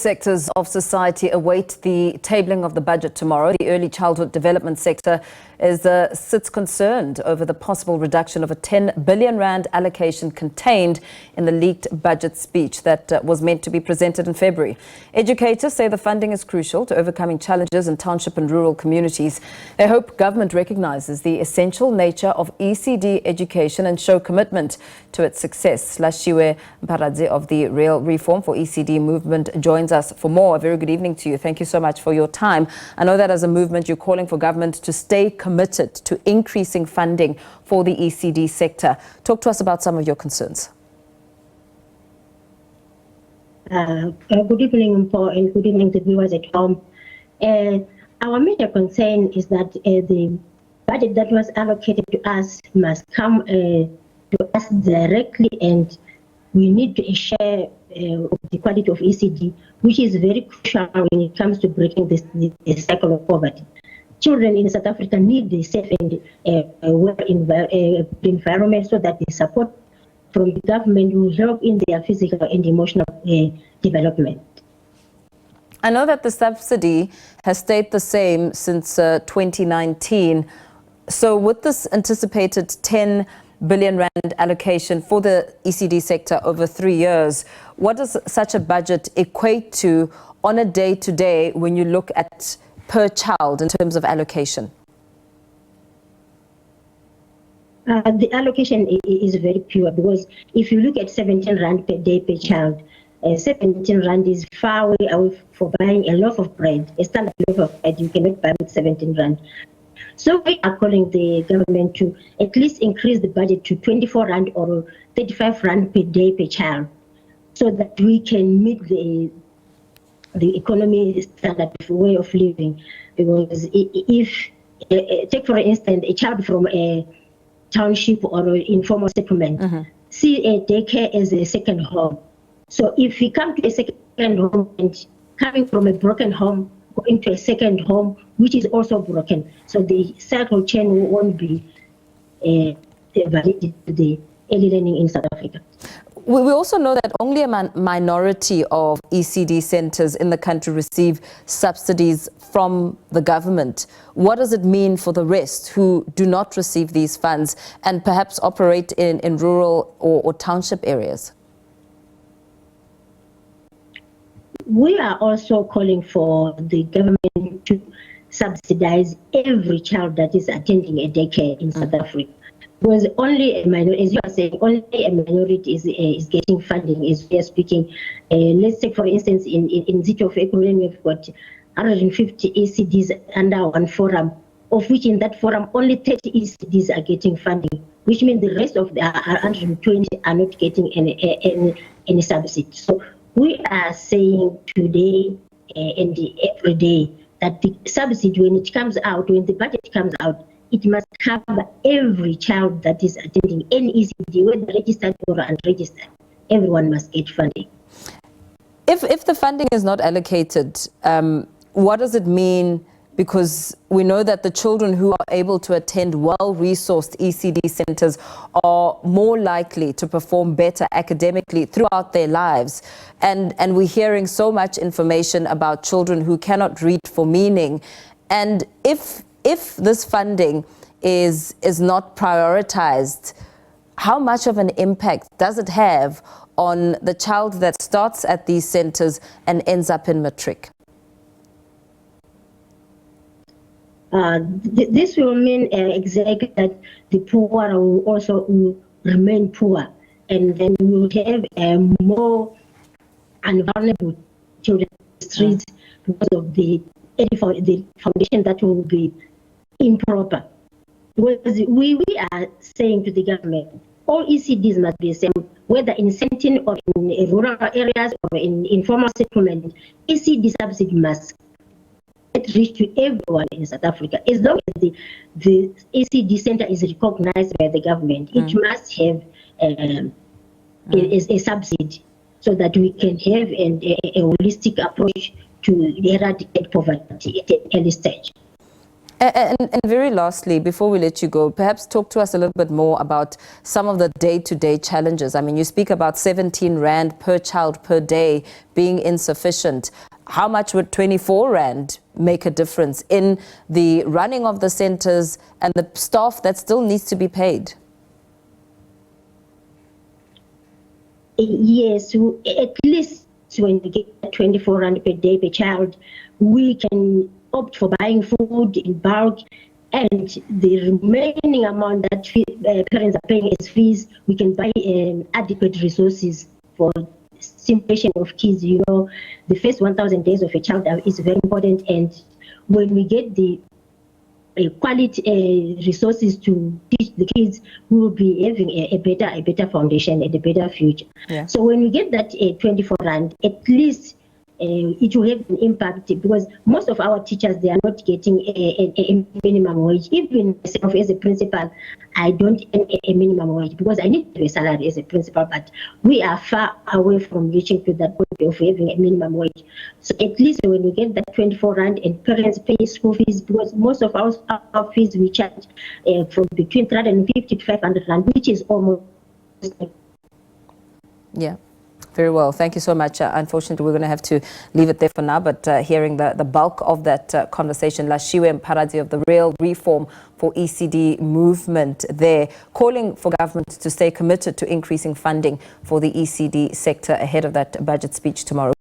sectors of society await the tabling of the budget tomorrow. The early childhood development sector sits concerned over the possible reduction of a 10 billion rand allocation contained in the leaked budget speech that was meant to be presented in February. Educators say the funding is crucial to overcoming challenges in township and rural communities. They hope government recognizes the essential nature of ECD education and show commitment to its success. Lashiwe Mparadzi of the Real Reform for ECD movement joins us for more. A very good evening to you. Thank you so much for your time. I know that as a movement you're calling for government to stay committed to increasing funding for the ECD sector. Talk to us about some of your concerns. Good evening, Paul, and good evening to viewers at home. Our major concern is that the budget that was allocated to us must come to us directly, and we need to share the quality of ECD, which is very crucial when it comes to breaking this cycle of poverty. Children in South Africa need the safe and well environment so that the support from the government will help in their physical and emotional development. I know that the subsidy has stayed the same since 2019. So with this anticipated 10 billion rand allocation for the ECD sector over 3 years, what does such a budget equate to on a day-to-day when you look at per child in terms of allocation? The allocation is very pure, because if you look at 17 rand per day per child, 17 rand is far away for buying a loaf of bread. A standard loaf of bread you cannot buy with 17 rand. So we are calling the government to at least increase the budget to 24 rand or 35 rand per day per child, so that we can meet the economy standard way of living. Because if take for instance a child from a township or an informal settlement, see a daycare as a second home. So if we come to a second home and coming from a broken home, going to a second home which is also broken, so the cycle chain won't be valid to the early learning in South Africa. We also know that only a minority of ECD centers in the country receive subsidies from the government. What does it mean for the rest who do not receive these funds and perhaps operate in rural or township areas? We are also calling for the government to subsidize every child that is attending a daycare in South Africa. Because only a minority, as you are saying, only a minority is getting funding, as we are speaking. Let's take, for instance, in City of Ekurhuleni, we've got 150 ECDs under one forum, of which in that forum only 30 ECDs are getting funding, which means the rest of the 120 are not getting any subsidy. So we are saying today and every day that the subsidy, when it comes out, when the budget comes out, it must cover every child that is attending any ECD, whether registered or unregistered. Everyone must get funding. If the funding is not allocated, what does it mean? Because we know that the children who are able to attend well-resourced ECD centers are more likely to perform better academically throughout their lives. And we're hearing so much information about children who cannot read for meaning. And if this funding is not prioritized, how much of an impact does it have on the child that starts at these centers and ends up in matric? This will mean exactly that the poor will also remain poor, and then we will have more vulnerable children in the streets because of the foundation that will be improper. Because we are saying to the government, all ECDs must be the same, whether in Sentin or in rural areas or in informal settlement. ECD subsidy must reach to everyone in South Africa. As long as the ECD center is recognized by the government, it must have a subsidy, so that we can have a holistic approach to eradicate poverty at an early stage. And very lastly, before we let you go, perhaps talk to us a little bit more about some of the day-to-day challenges. I mean, you speak about 17 Rand per child per day being insufficient. How much would 24 Rand make a difference in the running of the centers and the staff that still needs to be paid? Yes, at least when we get 24 Rand per day per child, we can opt for buying food in bulk, and the remaining amount that parents are paying as fees, we can buy adequate resources for stimulation of kids. You know, the first 1,000 days of a child is very important, and when we get the quality resources to teach the kids, we will be having a better foundation and a better future. Yeah. So when we get that 24 Rand, at least it will have an impact, because most of our teachers, they are not getting a minimum wage. Even myself as a principal, I don't earn a minimum wage because I need a salary as a principal, but we are far away from reaching to that point of having a minimum wage. So at least when we get that 24 Rand and parents pay school fees, because most of our fees we charge from between 350 to 500 Rand, which is almost. Yeah. Very well. Thank you so much. Unfortunately, we're going to have to leave it there for now, but hearing the bulk of that conversation, Lashiwe Mparadzi of the Real Reform for ECD movement there, calling for government to stay committed to increasing funding for the ECD sector ahead of that budget speech tomorrow.